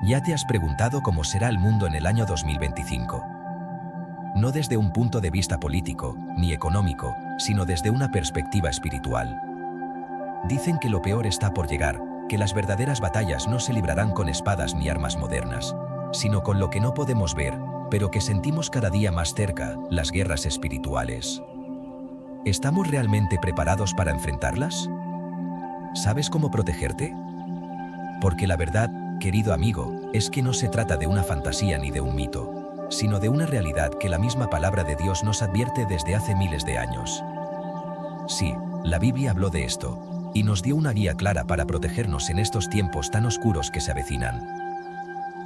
¿Ya te has preguntado cómo será el mundo en el año 2025? No desde un punto de vista político, ni económico, sino desde una perspectiva espiritual. Dicen que lo peor está por llegar, que las verdaderas batallas no se librarán con espadas ni armas modernas, sino con lo que no podemos ver, pero que sentimos cada día más cerca, las guerras espirituales. ¿Estamos realmente preparados para enfrentarlas? ¿Sabes cómo protegerte? Porque la verdad, querido amigo, es que no se trata de una fantasía ni de un mito, sino de una realidad que la misma palabra de Dios nos advierte desde hace miles de años. Sí, la Biblia habló de esto, y nos dio una guía clara para protegernos en estos tiempos tan oscuros que se avecinan.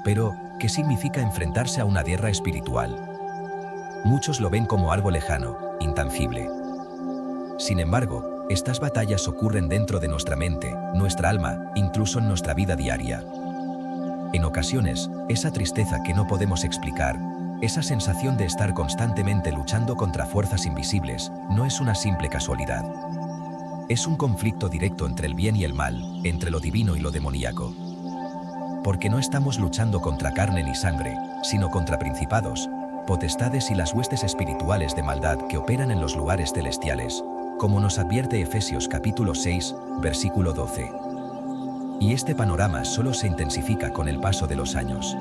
Pero, ¿qué significa enfrentarse a una guerra espiritual? Muchos lo ven como algo lejano, intangible. Sin embargo, estas batallas ocurren dentro de nuestra mente, nuestra alma, incluso en nuestra vida diaria. En ocasiones, esa tristeza que no podemos explicar, esa sensación de estar constantemente luchando contra fuerzas invisibles, no es una simple casualidad. Es un conflicto directo entre el bien y el mal, entre lo divino y lo demoníaco. Porque no estamos luchando contra carne ni sangre, sino contra principados, potestades y las huestes espirituales de maldad que operan en los lugares celestiales, como nos advierte Efesios capítulo 6, versículo 12. Y este panorama solo se intensifica con el paso de los años.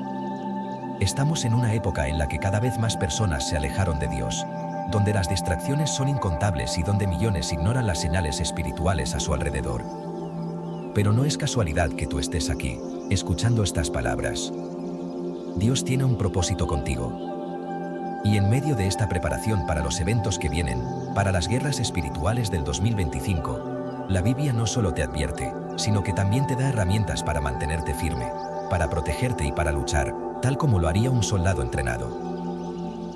Estamos en una época en la que cada vez más personas se alejaron de Dios, donde las distracciones son incontables y donde millones ignoran las señales espirituales a su alrededor. Pero no es casualidad que tú estés aquí, escuchando estas palabras. Dios tiene un propósito contigo. Y en medio de esta preparación para los eventos que vienen, para las guerras espirituales del 2025, la Biblia no solo te advierte, sino que también te da herramientas para mantenerte firme, para protegerte y para luchar, tal como lo haría un soldado entrenado.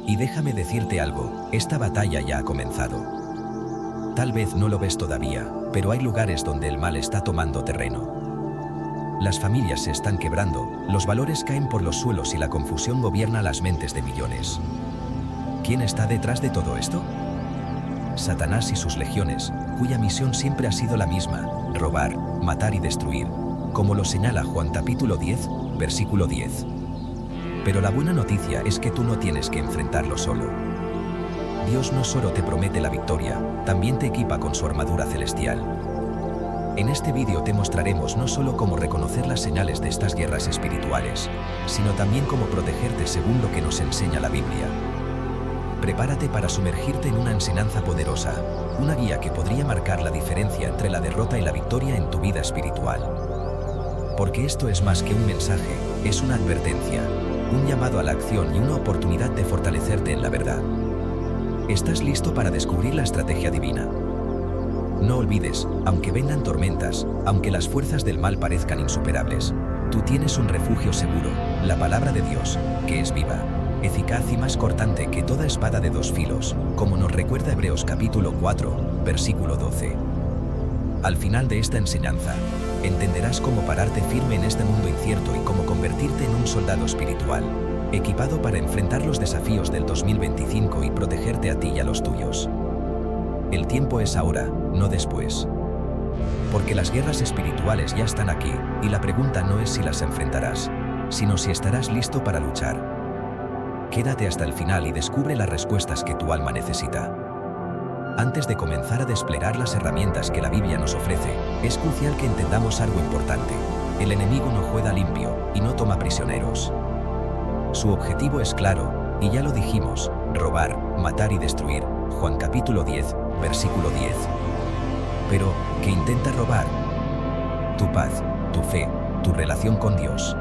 Y déjame decirte algo, esta batalla ya ha comenzado. Tal vez no lo ves todavía, pero hay lugares donde el mal está tomando terreno. Las familias se están quebrando, los valores caen por los suelos y la confusión gobierna las mentes de millones. ¿Quién está detrás de todo esto? Satanás y sus legiones, cuya misión siempre ha sido la misma, robar, matar y destruir, como lo señala Juan capítulo 10, versículo 10. Pero la buena noticia es que tú no tienes que enfrentarlo solo. Dios no solo te promete la victoria, también te equipa con su armadura celestial. En este vídeo te mostraremos no solo cómo reconocer las señales de estas guerras espirituales, sino también cómo protegerte según lo que nos enseña la Biblia. Prepárate para sumergirte en una enseñanza poderosa, una guía que podría marcar la diferencia entre la derrota y la victoria en tu vida espiritual. Porque esto es más que un mensaje, es una advertencia, un llamado a la acción y una oportunidad de fortalecerte en la verdad. ¿Estás listo para descubrir la estrategia divina? No olvides, aunque vengan tormentas, aunque las fuerzas del mal parezcan insuperables, tú tienes un refugio seguro, la palabra de Dios, que es viva, eficaz y más cortante que toda espada de dos filos, como nos recuerda Hebreos capítulo 4, versículo 12. Al final de esta enseñanza, entenderás cómo pararte firme en este mundo incierto y cómo convertirte en un soldado espiritual, equipado para enfrentar los desafíos del 2025 y protegerte a ti y a los tuyos. El tiempo es ahora, no después. Porque las guerras espirituales ya están aquí, y la pregunta no es si las enfrentarás, sino si estarás listo para luchar. Quédate hasta el final y descubre las respuestas que tu alma necesita. Antes de comenzar a desplegar las herramientas que la Biblia nos ofrece, es crucial que entendamos algo importante. El enemigo no juega limpio y no toma prisioneros. Su objetivo es claro, y ya lo dijimos, robar, matar y destruir. Juan capítulo 10, versículo 10. Pero, ¿qué intenta robar? Tu paz, tu fe, tu relación con Dios.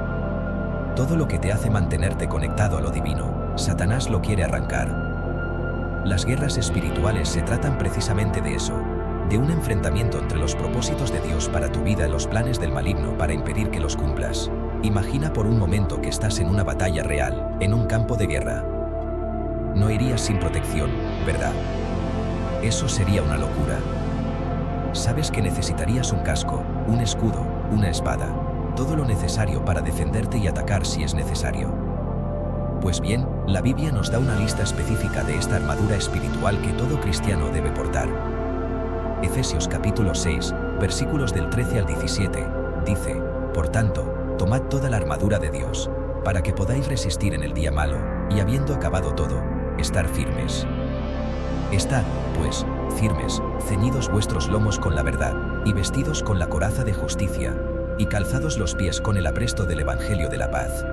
Todo lo que te hace mantenerte conectado a lo divino, Satanás lo quiere arrancar. Las guerras espirituales se tratan precisamente de eso, de un enfrentamiento entre los propósitos de Dios para tu vida y los planes del maligno para impedir que los cumplas. Imagina por un momento que estás en una batalla real, en un campo de guerra. No irías sin protección, ¿verdad? Eso sería una locura. Sabes que necesitarías un casco, un escudo, una espada, todo lo necesario para defenderte y atacar si es necesario. Pues bien, la Biblia nos da una lista específica de esta armadura espiritual que todo cristiano debe portar. Efesios capítulo 6, versículos del 13 al 17, dice: Por tanto, tomad toda la armadura de Dios, para que podáis resistir en el día malo, y habiendo acabado todo, estar firmes. Estad, pues, firmes, ceñidos vuestros lomos con la verdad, y vestidos con la coraza de justicia, y calzados los pies con el apresto del Evangelio de la paz.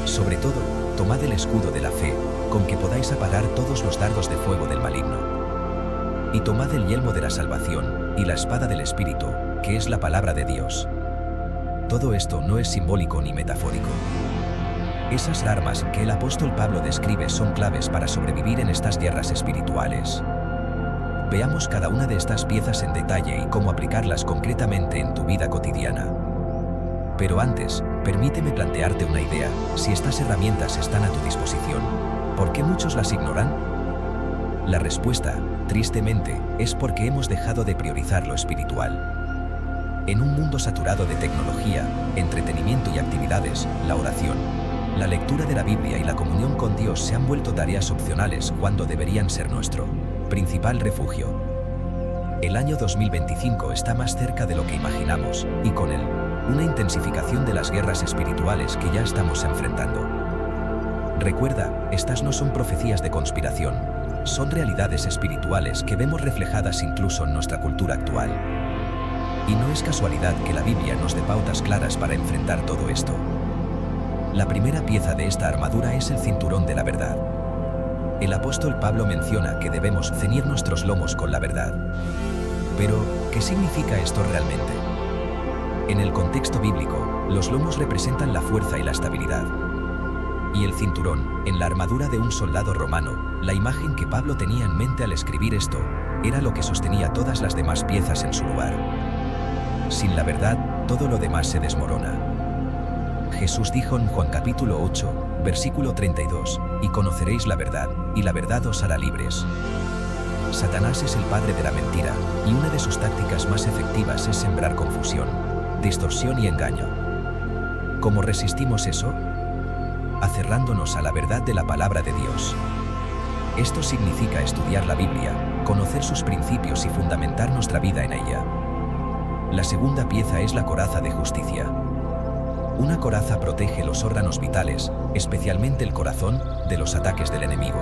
Sobre todo, tomad el escudo de la fe, con que podáis apagar todos los dardos de fuego del maligno. Y tomad el yelmo de la salvación, y la espada del Espíritu, que es la palabra de Dios. Todo esto no es simbólico ni metafórico. Esas armas que el apóstol Pablo describe son claves para sobrevivir en estas guerras espirituales. Veamos cada una de estas piezas en detalle y cómo aplicarlas concretamente en tu vida cotidiana. Pero antes, permíteme plantearte una idea: si estas herramientas están a tu disposición, ¿por qué muchos las ignoran? La respuesta, tristemente, es porque hemos dejado de priorizar lo espiritual. En un mundo saturado de tecnología, entretenimiento y actividades, la oración, la lectura de la Biblia y la comunión con Dios se han vuelto tareas opcionales cuando deberían ser nuestro principal refugio. El año 2025 está más cerca de lo que imaginamos, y con él, una intensificación de las guerras espirituales que ya estamos enfrentando. Recuerda, estas no son profecías de conspiración, son realidades espirituales que vemos reflejadas incluso en nuestra cultura actual. Y no es casualidad que la Biblia nos dé pautas claras para enfrentar todo esto. La primera pieza de esta armadura es el cinturón de la verdad. El apóstol Pablo menciona que debemos ceñir nuestros lomos con la verdad. Pero, ¿qué significa esto realmente? En el contexto bíblico, los lomos representan la fuerza y la estabilidad. Y el cinturón, en la armadura de un soldado romano, la imagen que Pablo tenía en mente al escribir esto, era lo que sostenía todas las demás piezas en su lugar. Sin la verdad, todo lo demás se desmorona. Jesús dijo en Juan capítulo 8, versículo 32, y conoceréis la verdad, y la verdad os hará libres. Satanás es el padre de la mentira, y una de sus tácticas más efectivas es sembrar confusión, distorsión y engaño. ¿Cómo resistimos eso? Aferrándonos a la verdad de la palabra de Dios. Esto significa estudiar la Biblia, conocer sus principios y fundamentar nuestra vida en ella. La segunda pieza es la coraza de justicia. Una coraza protege los órganos vitales, especialmente el corazón, de los ataques del enemigo.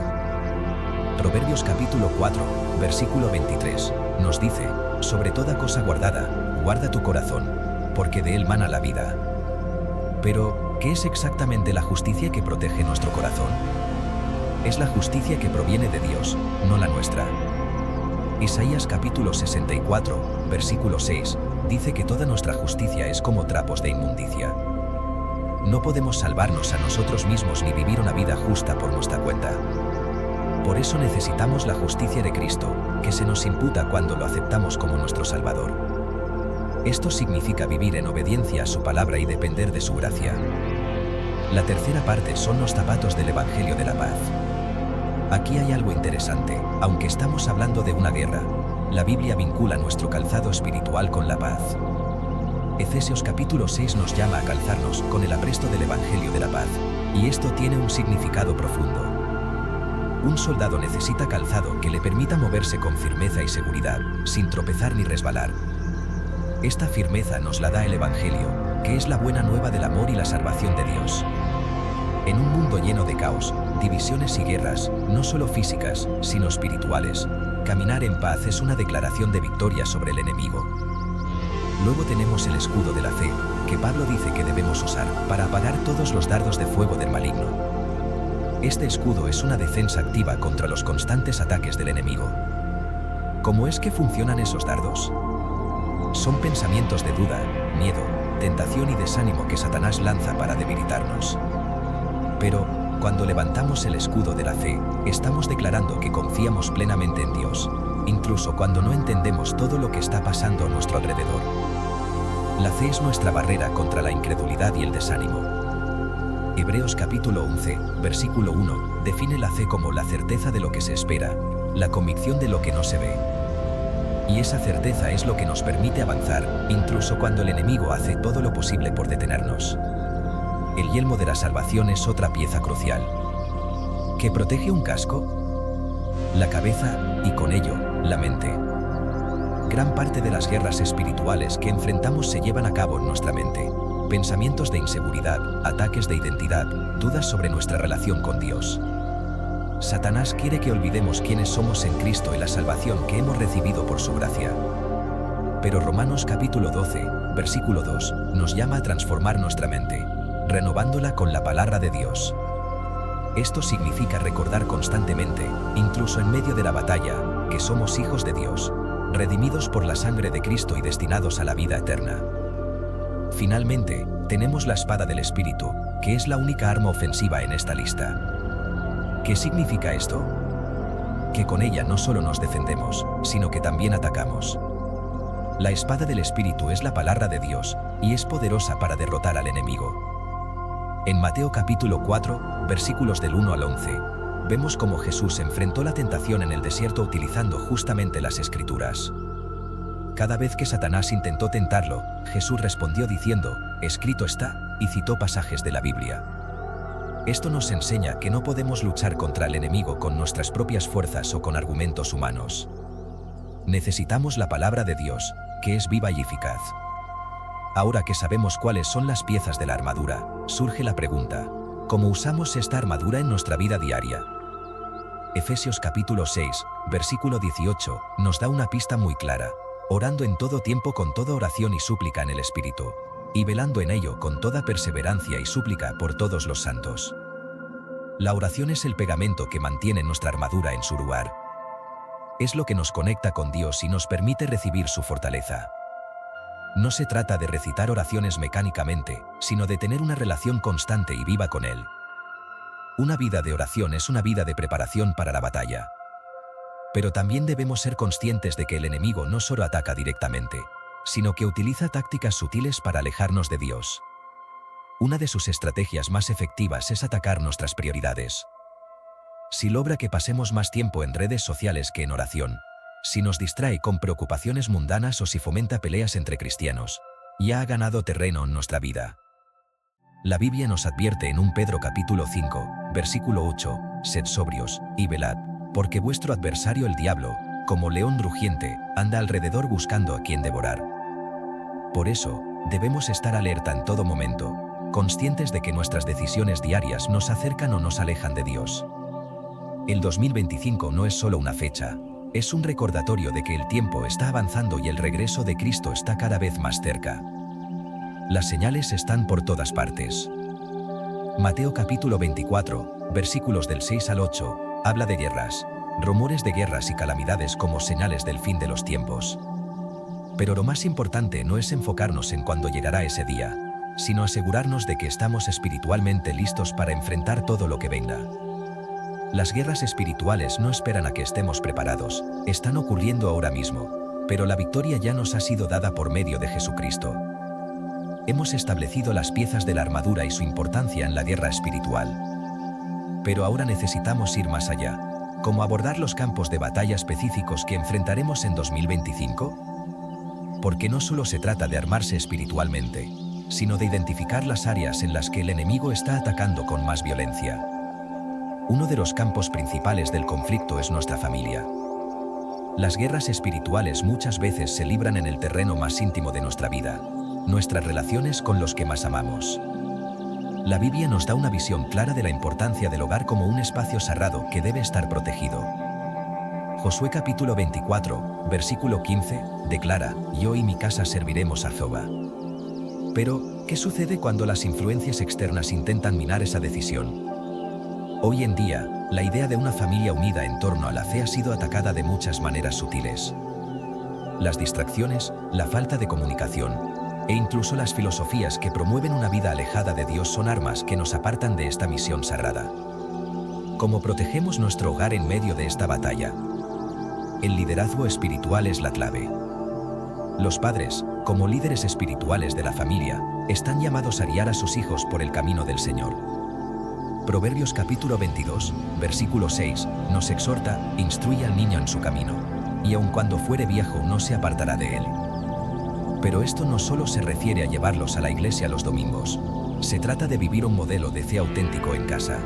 Proverbios capítulo 4, versículo 23, nos dice: sobre toda cosa guardada, guarda tu corazón, porque de él mana la vida. Pero, ¿qué es exactamente la justicia que protege nuestro corazón? Es la justicia que proviene de Dios, no la nuestra. Isaías capítulo 64, versículo 6, dice que toda nuestra justicia es como trapos de inmundicia. No podemos salvarnos a nosotros mismos ni vivir una vida justa por nuestra cuenta. Por eso necesitamos la justicia de Cristo, que se nos imputa cuando lo aceptamos como nuestro Salvador. Esto significa vivir en obediencia a su palabra y depender de su gracia. La tercera parte son los zapatos del Evangelio de la paz. Aquí hay algo interesante: aunque estamos hablando de una guerra, la Biblia vincula nuestro calzado espiritual con la paz. Efesios capítulo 6 nos llama a calzarnos con el apresto del Evangelio de la paz, y esto tiene un significado profundo. Un soldado necesita calzado que le permita moverse con firmeza y seguridad, sin tropezar ni resbalar. Esta firmeza nos la da el Evangelio, que es la buena nueva del amor y la salvación de Dios. En un mundo lleno de caos, divisiones y guerras, no solo físicas, sino espirituales, caminar en paz es una declaración de victoria sobre el enemigo. Luego tenemos el escudo de la fe, que Pablo dice que debemos usar para apagar todos los dardos de fuego del maligno. Este escudo es una defensa activa contra los constantes ataques del enemigo. ¿Cómo es que funcionan esos dardos? Son pensamientos de duda, miedo, tentación y desánimo que Satanás lanza para debilitarnos. Pero, cuando levantamos el escudo de la fe, estamos declarando que confiamos plenamente en Dios, incluso cuando no entendemos todo lo que está pasando a nuestro alrededor. La fe es nuestra barrera contra la incredulidad y el desánimo. Hebreos capítulo 11, versículo 1, define la fe como la certeza de lo que se espera, la convicción de lo que no se ve. Y esa certeza es lo que nos permite avanzar, incluso cuando el enemigo hace todo lo posible por detenernos. El yelmo de la salvación es otra pieza crucial. ¿Qué protege un casco? La cabeza, y con ello, la mente. Gran parte de las guerras espirituales que enfrentamos se llevan a cabo en nuestra mente. pensamientos de inseguridad, ataques de identidad, dudas sobre nuestra relación con Dios. Satanás quiere que olvidemos quiénes somos en Cristo y la salvación que hemos recibido por su gracia. Pero Romanos capítulo 12, versículo 2, nos llama a transformar nuestra mente, renovándola con la palabra de Dios. Esto significa recordar constantemente, incluso en medio de la batalla, que somos hijos de Dios, redimidos por la sangre de Cristo y destinados a la vida eterna. Finalmente, tenemos la espada del Espíritu, que es la única arma ofensiva en esta lista. ¿Qué significa esto? Que con ella no solo nos defendemos, sino que también atacamos. La espada del Espíritu es la palabra de Dios, y es poderosa para derrotar al enemigo. En Mateo capítulo 4, versículos del 1 al 11, vemos cómo Jesús enfrentó la tentación en el desierto utilizando justamente las Escrituras. Cada vez que Satanás intentó tentarlo, Jesús respondió diciendo, «Escrito está», y citó pasajes de la Biblia. Esto nos enseña que no podemos luchar contra el enemigo con nuestras propias fuerzas o con argumentos humanos. Necesitamos la palabra de Dios, que es viva y eficaz. Ahora que sabemos cuáles son las piezas de la armadura, surge la pregunta, ¿cómo usamos esta armadura en nuestra vida diaria? Efesios capítulo 6, versículo 18, nos da una pista muy clara, orando en todo tiempo con toda oración y súplica en el Espíritu, y velando en ello con toda perseverancia y súplica por todos los santos. La oración es el pegamento que mantiene nuestra armadura en su lugar. Es lo que nos conecta con Dios y nos permite recibir su fortaleza. No se trata de recitar oraciones mecánicamente, sino de tener una relación constante y viva con Él. Una vida de oración es una vida de preparación para la batalla. Pero también debemos ser conscientes de que el enemigo no solo ataca directamente, sino que utiliza tácticas sutiles para alejarnos de Dios. Una de sus estrategias más efectivas es atacar nuestras prioridades. Si logra que pasemos más tiempo en redes sociales que en oración, si nos distrae con preocupaciones mundanas o si fomenta peleas entre cristianos, ya ha ganado terreno en nuestra vida. La Biblia nos advierte en 1 Pedro capítulo 5, versículo 8, «Sed sobrios, y velad, porque vuestro adversario el diablo, como león rugiente, anda alrededor buscando a quien devorar». Por eso, debemos estar alerta en todo momento, conscientes de que nuestras decisiones diarias nos acercan o nos alejan de Dios. El 2025 no es solo una fecha, es un recordatorio de que el tiempo está avanzando y el regreso de Cristo está cada vez más cerca. Las señales están por todas partes. Mateo capítulo 24, versículos del 6 al 8, habla de guerras, rumores de guerras y calamidades como señales del fin de los tiempos. Pero lo más importante no es enfocarnos en cuándo llegará ese día, sino asegurarnos de que estamos espiritualmente listos para enfrentar todo lo que venga. Las guerras espirituales no esperan a que estemos preparados, están ocurriendo ahora mismo, pero la victoria ya nos ha sido dada por medio de Jesucristo. Hemos establecido las piezas de la armadura y su importancia en la guerra espiritual. Pero ahora necesitamos ir más allá. ¿Cómo abordar los campos de batalla específicos que enfrentaremos en 2025? Porque no solo se trata de armarse espiritualmente, sino de identificar las áreas en las que el enemigo está atacando con más violencia. Uno de los campos principales del conflicto es nuestra familia. Las guerras espirituales muchas veces se libran en el terreno más íntimo de nuestra vida, nuestras relaciones con los que más amamos. La Biblia nos da una visión clara de la importancia del hogar como un espacio sagrado que debe estar protegido. Josué capítulo 24, versículo 15, declara, «Yo y mi casa serviremos a Jehová». Pero, ¿qué sucede cuando las influencias externas intentan minar esa decisión? Hoy en día, la idea de una familia unida en torno a la fe ha sido atacada de muchas maneras sutiles. Las distracciones, la falta de comunicación, e incluso las filosofías que promueven una vida alejada de Dios son armas que nos apartan de esta misión sagrada. ¿Cómo protegemos nuestro hogar en medio de esta batalla? El liderazgo espiritual es la clave. Los padres, como líderes espirituales de la familia, están llamados a guiar a sus hijos por el camino del Señor. Proverbios capítulo 22, versículo 6, nos exhorta, instruye al niño en su camino, y aun cuando fuere viejo no se apartará de él. Pero esto no solo se refiere a llevarlos a la iglesia los domingos, se trata de vivir un modelo de fe auténtico en casa.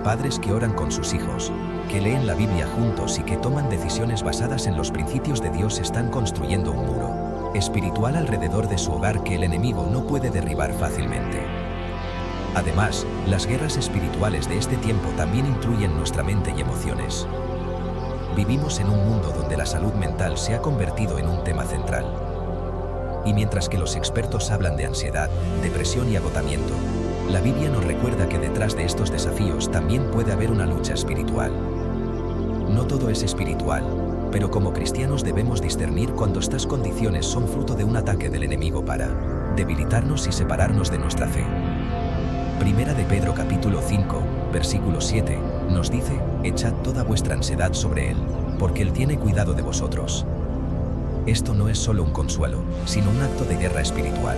Padres que oran con sus hijos, que leen la Biblia juntos y que toman decisiones basadas en los principios de Dios están construyendo un muro. espiritual alrededor de su hogar que el enemigo no puede derribar fácilmente. Además, las guerras espirituales de este tiempo también influyen nuestra mente y emociones. Vivimos en un mundo donde la salud mental se ha convertido en un tema central. Y mientras que los expertos hablan de ansiedad, depresión y agotamiento, la Biblia nos recuerda que detrás de estos desafíos también puede haber una lucha espiritual. No todo es espiritual, pero como cristianos debemos discernir cuando estas condiciones son fruto de un ataque del enemigo para debilitarnos y separarnos de nuestra fe. Primera de Pedro capítulo 5, versículo 7, nos dice: echad toda vuestra ansiedad sobre Él, porque Él tiene cuidado de vosotros. Esto no es solo un consuelo, sino un acto de guerra espiritual.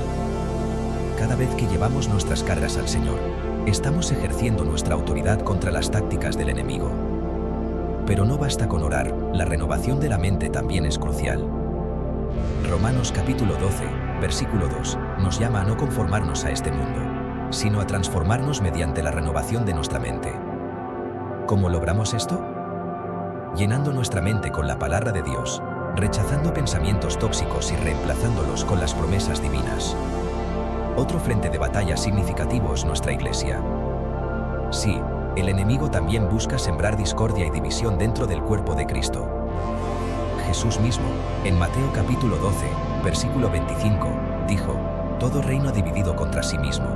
Cada vez que llevamos nuestras cargas al Señor, estamos ejerciendo nuestra autoridad contra las tácticas del enemigo. Pero no basta con orar, la renovación de la mente también es crucial. Romanos capítulo 12, versículo 2, nos llama a no conformarnos a este mundo, sino a transformarnos mediante la renovación de nuestra mente. ¿Cómo logramos esto? Llenando nuestra mente con la palabra de Dios, rechazando pensamientos tóxicos y reemplazándolos con las promesas divinas. Otro frente de batalla significativo es nuestra iglesia. Sí, el enemigo también busca sembrar discordia y división dentro del cuerpo de Cristo. Jesús mismo, en Mateo capítulo 12, versículo 25, dijo: todo reino dividido contra sí mismo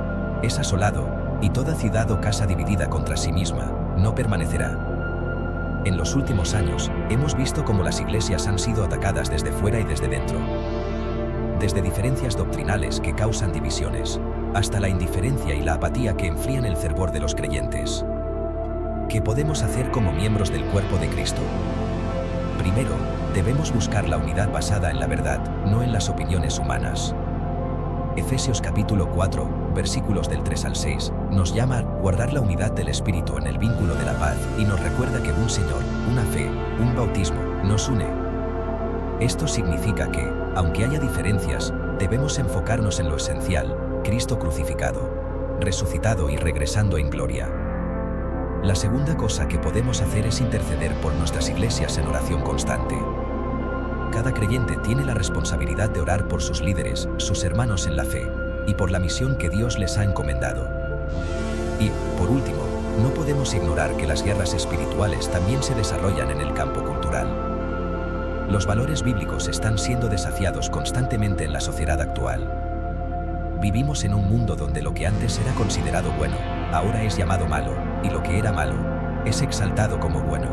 es asolado, y toda ciudad o casa dividida contra sí misma no permanecerá. En los últimos años, hemos visto cómo las iglesias han sido atacadas desde fuera y desde dentro. Desde diferencias doctrinales que causan divisiones, hasta la indiferencia y la apatía que enfrían el fervor de los creyentes. ¿Qué podemos hacer como miembros del cuerpo de Cristo? Primero, debemos buscar la unidad basada en la verdad, no en las opiniones humanas. Efesios capítulo 4, versículos del 3 al 6, nos llama a guardar la unidad del Espíritu en el vínculo de la paz y nos recuerda que un Señor, una fe, un bautismo, nos une. Esto significa que, aunque haya diferencias, debemos enfocarnos en lo esencial: Cristo crucificado, resucitado y regresando en gloria. La segunda cosa que podemos hacer es interceder por nuestras iglesias en oración constante. Cada creyente tiene la responsabilidad de orar por sus líderes, sus hermanos en la fe, y por la misión que Dios les ha encomendado. Y, por último, no podemos ignorar que las guerras espirituales también se desarrollan en el campo cultural. Los valores bíblicos están siendo desafiados constantemente en la sociedad actual. Vivimos en un mundo donde lo que antes era considerado bueno, ahora es llamado malo, y lo que era malo, es exaltado como bueno.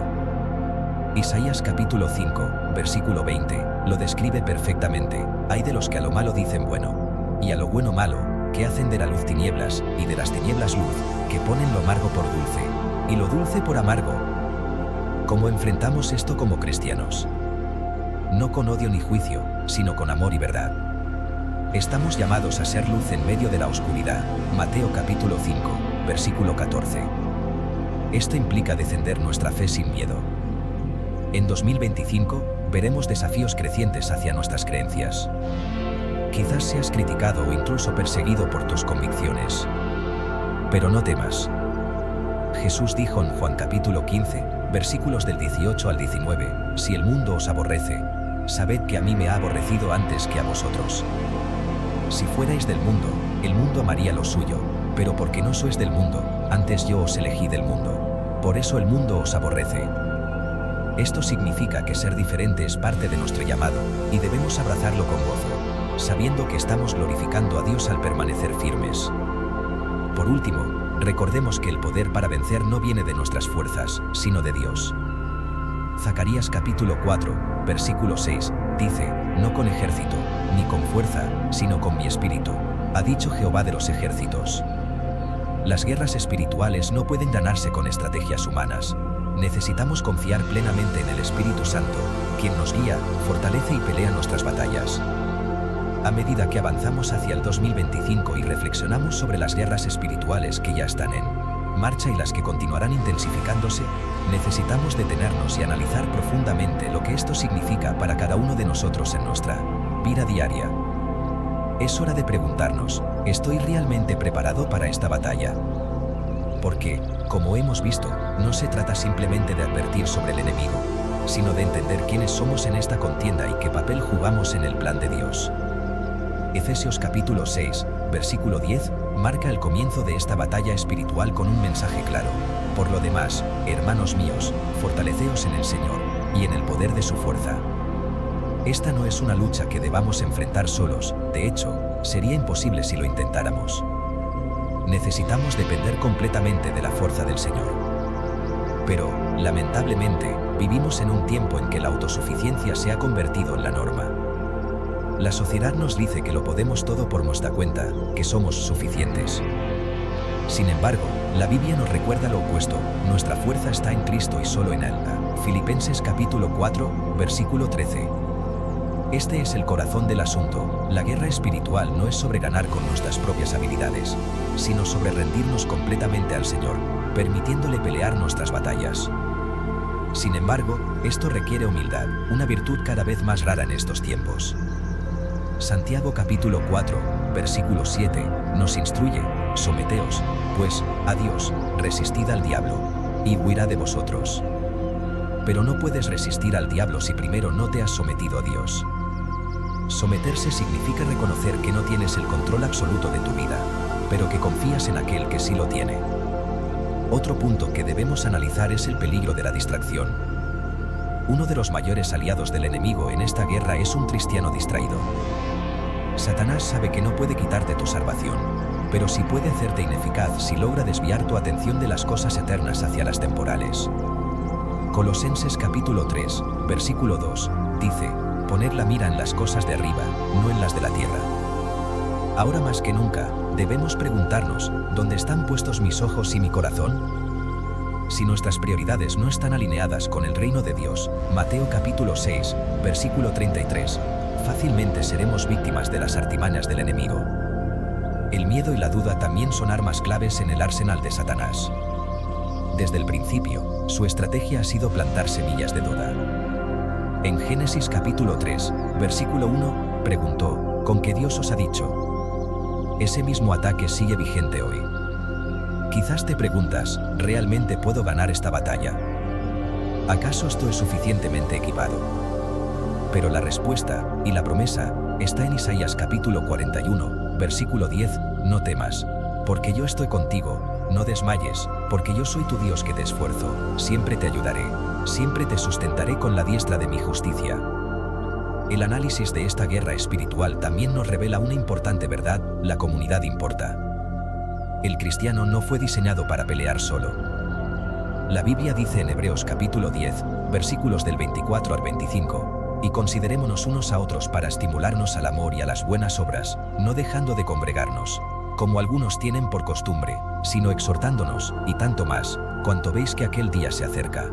Isaías capítulo 5, versículo 20, lo describe perfectamente: hay de los que a lo malo dicen bueno, y a lo bueno malo, que hacen de la luz tinieblas, y de las tinieblas luz, que ponen lo amargo por dulce, y lo dulce por amargo. ¿Cómo enfrentamos esto como cristianos? No con odio ni juicio, sino con amor y verdad. Estamos llamados a ser luz en medio de la oscuridad. Mateo capítulo 5, versículo 14. Esto implica defender nuestra fe sin miedo. En 2025, veremos desafíos crecientes hacia nuestras creencias. Quizás seas criticado o incluso perseguido por tus convicciones. Pero no temas. Jesús dijo en Juan capítulo 15, versículos del 18 al 19, si el mundo os aborrece, sabed que a mí me ha aborrecido antes que a vosotros. Si fuerais del mundo, el mundo amaría lo suyo, pero porque no sois del mundo, antes yo os elegí del mundo. Por eso el mundo os aborrece. Esto significa que ser diferente es parte de nuestro llamado, y debemos abrazarlo con gozo, sabiendo que estamos glorificando a Dios al permanecer firmes. Por último, recordemos que el poder para vencer no viene de nuestras fuerzas, sino de Dios. Zacarías capítulo 4, versículo 6, dice: no con ejército, ni con fuerza, sino con mi espíritu, ha dicho Jehová de los ejércitos. Las guerras espirituales no pueden ganarse con estrategias humanas. Necesitamos confiar plenamente en el Espíritu Santo, quien nos guía, fortalece y pelea nuestras batallas. A medida que avanzamos hacia el 2025 y reflexionamos sobre las guerras espirituales que ya están en marcha y las que continuarán intensificándose, necesitamos detenernos y analizar profundamente lo que esto significa para cada uno de nosotros en nuestra vida diaria. Es hora de preguntarnos: ¿estoy realmente preparado para esta batalla? Porque, como hemos visto, no se trata simplemente de advertir sobre el enemigo, sino de entender quiénes somos en esta contienda y qué papel jugamos en el plan de Dios. Efesios capítulo 6, versículo 10, marca el comienzo de esta batalla espiritual con un mensaje claro. Por lo demás, hermanos míos, fortaleceos en el Señor y en el poder de su fuerza. Esta no es una lucha que debamos enfrentar solos, de hecho, sería imposible si lo intentáramos. Necesitamos depender completamente de la fuerza del Señor. Pero, lamentablemente, vivimos en un tiempo en que la autosuficiencia se ha convertido en la norma. La sociedad nos dice que lo podemos todo por nuestra cuenta, que somos suficientes. Sin embargo, la Biblia nos recuerda lo opuesto, nuestra fuerza está en Cristo y solo en Él. Filipenses capítulo 4, versículo 13. Este es el corazón del asunto. La guerra espiritual no es sobre ganar con nuestras propias habilidades, sino sobre rendirnos completamente al Señor, permitiéndole pelear nuestras batallas. Sin embargo, esto requiere humildad, una virtud cada vez más rara en estos tiempos. Santiago capítulo 4, versículo 7, nos instruye: someteos, pues, a Dios, resistid al diablo, y huirá de vosotros. Pero no puedes resistir al diablo si primero no te has sometido a Dios. Someterse significa reconocer que no tienes el control absoluto de tu vida, pero que confías en aquel que sí lo tiene. Otro punto que debemos analizar es el peligro de la distracción. Uno de los mayores aliados del enemigo en esta guerra es un cristiano distraído. Satanás sabe que no puede quitarte tu salvación, pero sí puede hacerte ineficaz si logra desviar tu atención de las cosas eternas hacia las temporales. Colosenses capítulo 3, versículo 2, dice: poned la mira en las cosas de arriba, no en las de la tierra. Ahora más que nunca, debemos preguntarnos: ¿dónde están puestos mis ojos y mi corazón? Si nuestras prioridades no están alineadas con el reino de Dios, Mateo capítulo 6, versículo 33, fácilmente seremos víctimas de las artimañas del enemigo. El miedo y la duda también son armas claves en el arsenal de Satanás. Desde el principio, su estrategia ha sido plantar semillas de duda. En Génesis capítulo 3, versículo 1, preguntó: ¿con qué Dios os ha dicho? Ese mismo ataque sigue vigente hoy. Quizás te preguntas: ¿realmente puedo ganar esta batalla? ¿Acaso estoy suficientemente equipado? Pero la respuesta, y la promesa, está en Isaías capítulo 41, versículo 10, no temas, porque yo estoy contigo, no desmayes, porque yo soy tu Dios que te esfuerzo, siempre te ayudaré, siempre te sustentaré con la diestra de mi justicia. El análisis de esta guerra espiritual también nos revela una importante verdad: la comunidad importa. El cristiano no fue diseñado para pelear solo. La Biblia dice en Hebreos capítulo 10, versículos del 24 al 25, y considerémonos unos a otros para estimularnos al amor y a las buenas obras, no dejando de congregarnos, como algunos tienen por costumbre, sino exhortándonos, y tanto más, cuanto veis que aquel día se acerca.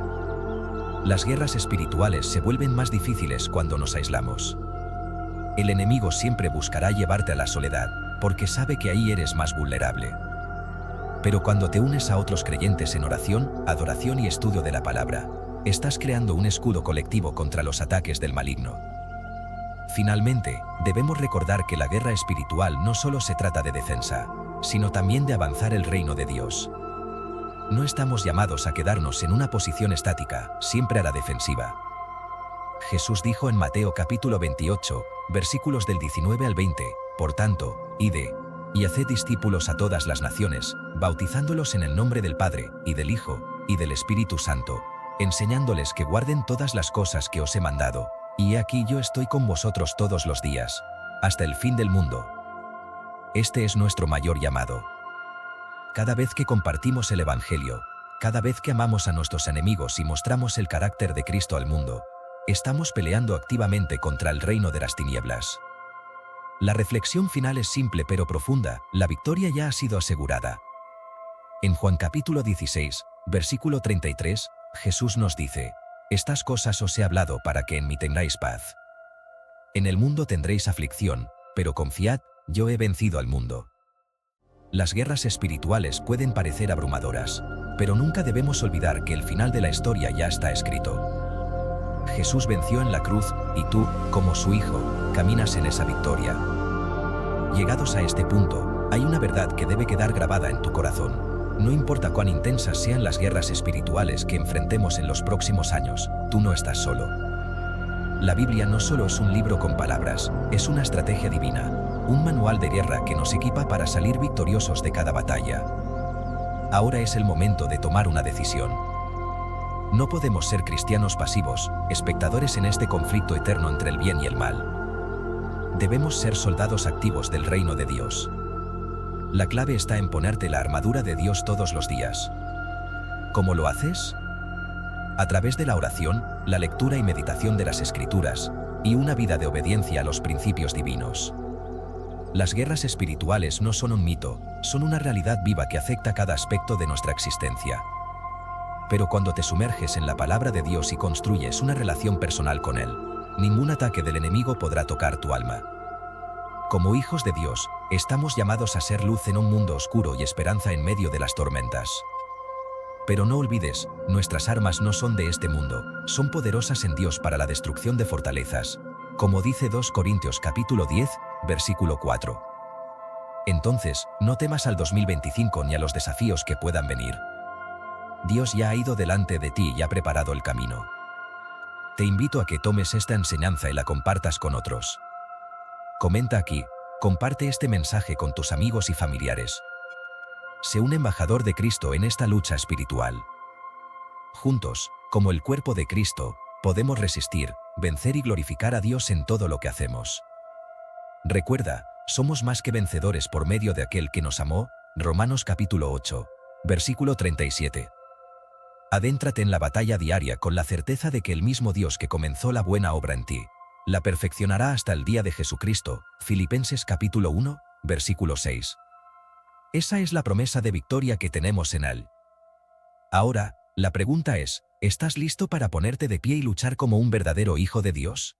Las guerras espirituales se vuelven más difíciles cuando nos aislamos. El enemigo siempre buscará llevarte a la soledad, porque sabe que ahí eres más vulnerable. Pero cuando te unes a otros creyentes en oración, adoración y estudio de la palabra, estás creando un escudo colectivo contra los ataques del maligno. Finalmente, debemos recordar que la guerra espiritual no solo se trata de defensa, sino también de avanzar el reino de Dios. No estamos llamados a quedarnos en una posición estática, siempre a la defensiva. Jesús dijo en Mateo capítulo 28, versículos del 19 al 20, por tanto, id y haced discípulos a todas las naciones, bautizándolos en el nombre del Padre, y del Hijo, y del Espíritu Santo, enseñándoles que guarden todas las cosas que os he mandado, y he aquí yo estoy con vosotros todos los días, hasta el fin del mundo. Este es nuestro mayor llamado. Cada vez que compartimos el Evangelio, cada vez que amamos a nuestros enemigos y mostramos el carácter de Cristo al mundo, estamos peleando activamente contra el reino de las tinieblas. La reflexión final es simple pero profunda: la victoria ya ha sido asegurada. En Juan capítulo 16, versículo 33, Jesús nos dice: estas cosas os he hablado para que en mí tengáis paz. En el mundo tendréis aflicción, pero confiad, yo he vencido al mundo. Las guerras espirituales pueden parecer abrumadoras, pero nunca debemos olvidar que el final de la historia ya está escrito. Jesús venció en la cruz, y tú, como su Hijo, caminas en esa victoria. Llegados a este punto, hay una verdad que debe quedar grabada en tu corazón. No importa cuán intensas sean las guerras espirituales que enfrentemos en los próximos años, tú no estás solo. La Biblia no solo es un libro con palabras, es una estrategia divina. Un manual de guerra que nos equipa para salir victoriosos de cada batalla. Ahora es el momento de tomar una decisión. No podemos ser cristianos pasivos, espectadores en este conflicto eterno entre el bien y el mal. Debemos ser soldados activos del reino de Dios. La clave está en ponerte la armadura de Dios todos los días. ¿Cómo lo haces? A través de la oración, la lectura y meditación de las Escrituras, y una vida de obediencia a los principios divinos. Las guerras espirituales no son un mito, son una realidad viva que afecta cada aspecto de nuestra existencia. Pero cuando te sumerges en la palabra de Dios y construyes una relación personal con Él, ningún ataque del enemigo podrá tocar tu alma. Como hijos de Dios, estamos llamados a ser luz en un mundo oscuro y esperanza en medio de las tormentas. Pero no olvides, nuestras armas no son de este mundo, son poderosas en Dios para la destrucción de fortalezas, como dice 2 Corintios capítulo 10, versículo 4. Entonces, no temas al 2025 ni a los desafíos que puedan venir. Dios ya ha ido delante de ti y ha preparado el camino. Te invito a que tomes esta enseñanza y la compartas con otros. Comenta aquí, comparte este mensaje con tus amigos y familiares. Sé un embajador de Cristo en esta lucha espiritual. Juntos, como el cuerpo de Cristo, podemos resistir, vencer y glorificar a Dios en todo lo que hacemos. Recuerda, somos más que vencedores por medio de aquel que nos amó, Romanos capítulo 8, versículo 37. Adéntrate en la batalla diaria con la certeza de que el mismo Dios que comenzó la buena obra en ti, la perfeccionará hasta el día de Jesucristo, Filipenses capítulo 1, versículo 6. Esa es la promesa de victoria que tenemos en Él. Ahora, la pregunta es, ¿estás listo para ponerte de pie y luchar como un verdadero hijo de Dios?